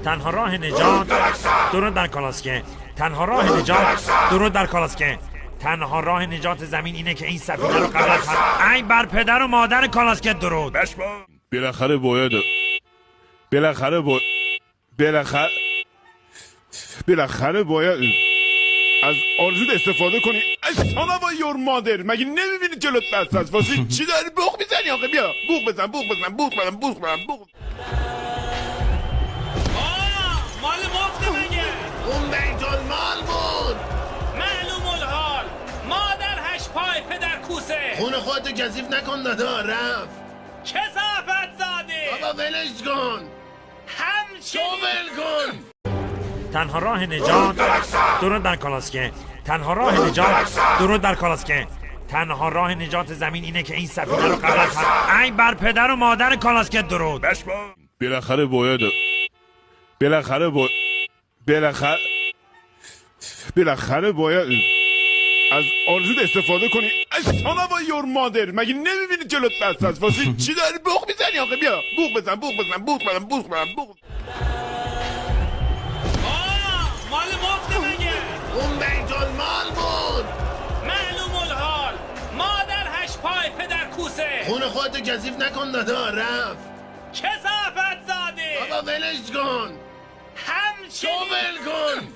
تنها راه نجات درود در کالاسکه. تنها راه نجات درود در کالاسکه. تنها راه نجات زمین اینه که این سفینه رو قبل از ای بر پدر و مادر کالاسکه درود. بالاخره باید از آرزود استفاده کنی. اصلا با یور مادر مگه نمیبینی جلوت بسته است؟ واسه چی داری بوق میزنی آقا؟ بیا بوق بزن. مال مفته مگه؟ اون بیت المال بود. معلوم الحال مادر هشت پای پدر کوسه. خون خودتو کثیف نکن دادا، رفت. کثافت زاده. بابا ولش کن. همچنین ول کن. تنها راه نجات درود در کالاسکه. تنها راه نجات درود در کالاسکه. تنها راه نجات زمین اینه که این سفینه رو قبل از ای بر پدر و مادر کالاسکه درود. بالاخره باید از آرزود استفاده کنی. اصلا با یور مادر مگه نمیبینی جلوت بسته است؟ واسه چی داری بوق میزنی آقا؟ بیا بوق بزن. مال مفته مگه؟ اون بیت المال بود. معلوم الحال مادر هشت پای پدر کوسه. خون خودتو کثیف نکن دادا، رفت. کثافت زاده. بابا ولش کن. همچنین ول کن.